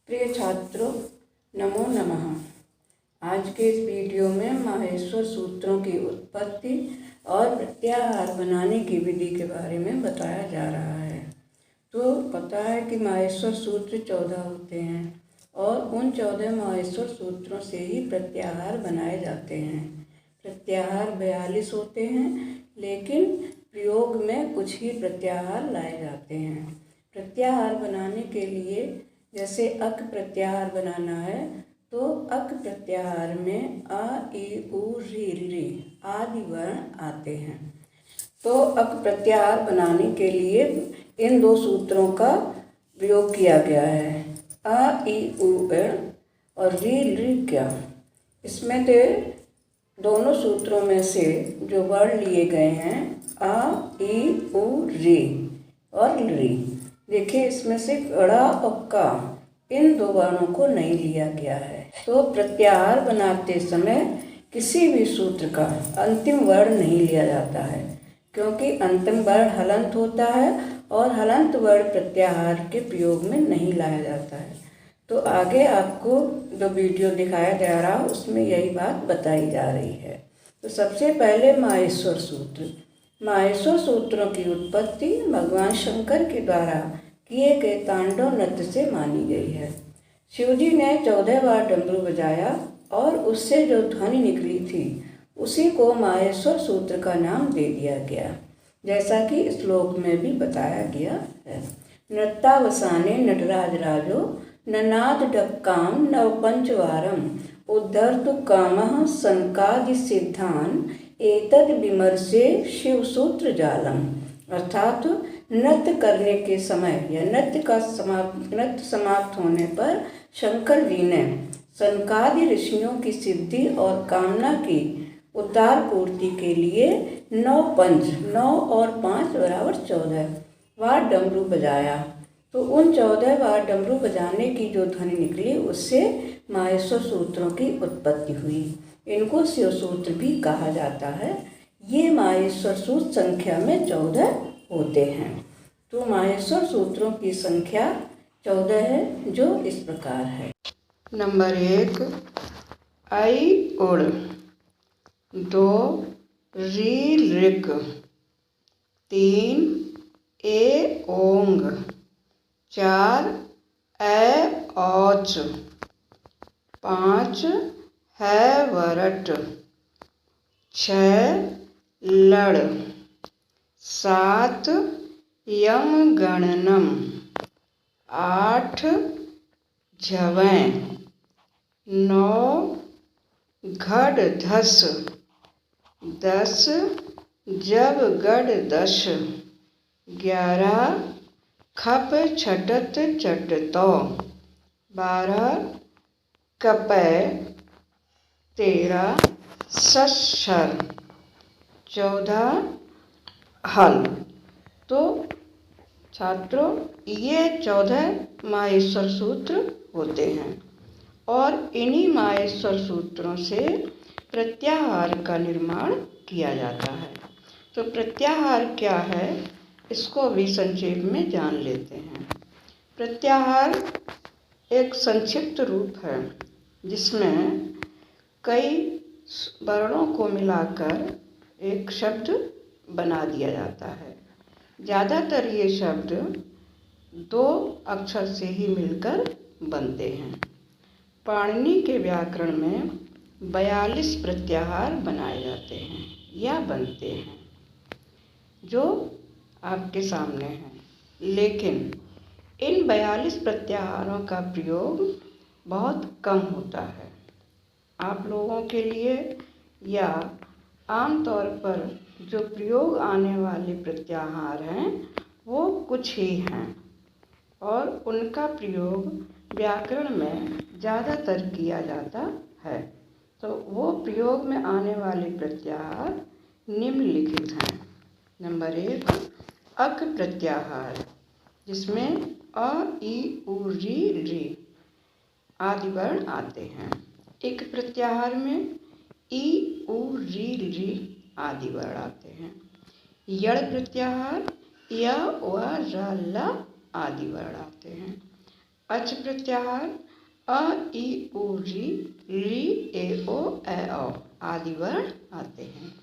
प्रिय छात्रों, नमो नमः। आज के इस वीडियो में माहेश्वर सूत्रों की उत्पत्ति और प्रत्याहार बनाने की विधि के बारे में बताया जा रहा है। तो पता है कि माहेश्वर सूत्र 14 होते हैं और उन 14 माहेश्वर सूत्रों से ही प्रत्याहार बनाए जाते हैं। प्रत्याहार 42 होते हैं, लेकिन प्रयोग में कुछ ही प्रत्याहार लाए जाते हैं। प्रत्याहार बनाने के लिए जैसे अक प्रत्याहार बनाना है तो अक प्रत्याहार में आ ई उ री आदि वर्ण आते हैं। तो अक प्रत्याहार बनाने के लिए इन दो सूत्रों का प्रयोग किया गया है, आ ई उ और री क्या। इसमें से दोनों सूत्रों में से जो वर्ण लिए गए हैं आ ई उ री और री, देखिए इसमें से ड़ा और का इन दो वर्णों को नहीं लिया गया है। तो प्रत्याहार बनाते समय किसी भी सूत्र का अंतिम वर्ण नहीं लिया जाता है, क्योंकि अंतिम वर्ण हलंत होता है और हलंत वर्ण प्रत्याहार के प्रयोग में नहीं लाया जाता है। तो आगे आपको जो वीडियो दिखाया जा रहा है उसमें यही बात बताई जा रही है। तो सबसे पहले माहेश्वर सूत्र। माहेश्वर सूत्रों की उत्पत्ति भगवान शंकर के द्वारा किए गए तांडव नृत्य से मानी गई है। शिवजी ने 14 बार डमरू बजाया और उससे जो ध्वनि निकली थी उसी को माहेश्वर सूत्र का नाम दे दिया गया, जैसा कि श्लोक में भी बताया गया है। नृत्यावसाने नटराज राजो ननाद डक्काम नवपंचवारम उद्धर्तु कामः सनकादि सिद्धान एतद विमर्शे शिव सूत्र जालम। अर्थात नृत्य करने के समय या नृत्य समाप्त होने पर शंकर जी ने सनकादि ऋषियों की सिद्धि और कामना की उद्धार पूर्ति के लिए 9 और 5 बराबर 14 बार डमरू बजाया। तो उन 14 बार डमरू बजाने की जो ध्वनि निकली उससे माहेश्वर सूत्रों की उत्पत्ति हुई। इनको शिव सूत्र भी कहा जाता है। ये माहेश्वर सूत्र संख्या में 14 होते हैं। तो माहेश्वर सूत्रों की संख्या 14 है, जो इस प्रकार है। नंबर 1 आई उड़, 2 री ऋक, 3 ए ओंग, 4 ए औच, 5 है वरट, 6 लड़, 7 यम गणनम, 8 झवें, 9 घड़ धस, 10 जब गढ़ दश, 11 खप छटत चटतौ, 12 कपै, 13 सशर, 14 हल। तो छात्रों, ये 14 माहेश्वर सूत्र होते हैं और इन्हीं माहेश्वर सूत्रों से प्रत्याहार का निर्माण किया जाता है। तो प्रत्याहार क्या है, इसको भी संक्षेप में जान लेते हैं। प्रत्याहार एक संक्षिप्त रूप है जिसमें कई वर्णों को मिलाकर एक शब्द बना दिया जाता है। ज़्यादातर ये शब्द 2 अक्षर से ही मिलकर बनते हैं। पाणिनि के व्याकरण में 42 प्रत्याहार बनाए जाते हैं या बनते हैं, जो आपके सामने हैं। लेकिन इन 42 प्रत्याहारों का प्रयोग बहुत कम होता है। आप लोगों के लिए या आमतौर पर जो प्रयोग आने वाले प्रत्याहार हैं वो कुछ ही हैं और उनका प्रयोग व्याकरण में ज़्यादातर किया जाता है। तो वो प्रयोग में आने वाले प्रत्याहार निम्नलिखित हैं। नंबर 1 अक प्रत्याहार, जिसमें अ ई उ री आदि वर्ण आते हैं। इक प्रत्याहार में ई उ री आदि वर्ण आते हैं। यड़ प्रत्याहार या व र ल आदि वर्ण आते हैं। अच प्रत्याहार अ ई उ री ए ओ आदि वर्ण आते हैं।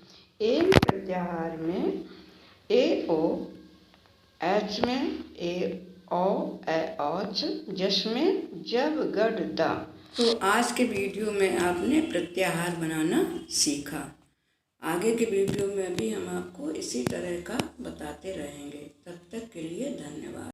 एन प्रत्याहार में ए ओ, एच में ए ओ ए औच, जश में जब गड दा। तो आज के वीडियो में आपने प्रत्याहार बनाना सीखा। आगे के वीडियो में भी हम आपको इसी तरह का बताते रहेंगे। तब तक के लिए धन्यवाद।